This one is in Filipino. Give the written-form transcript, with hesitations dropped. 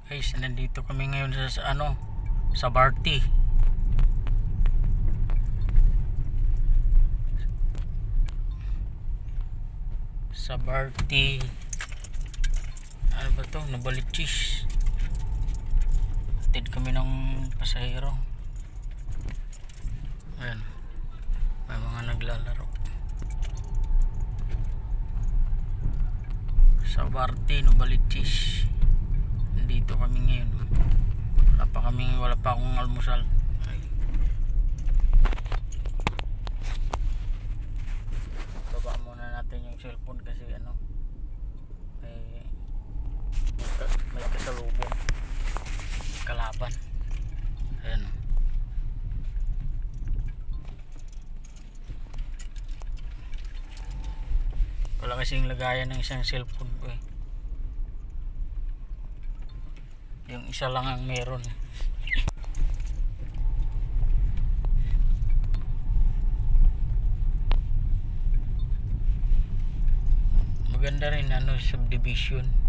Guys, nandito kami ngayon sa ano, sa Barty. Sa Barty. Ano ba to? Nabalichis. Atid kami ng pasahero. Ayan. May mga naglalaro. Sa Barty, Nabalichis. Dito kami ngayon. Wala pa akong almusal. Ay. Baba muna natin yung cellphone kasi ano, may kasalubong kalaban. Ayan. Wala kasing lagayan ng isang cellphone ko eh. Yung isa lang ang meron. Maganda rin ano, subdivision.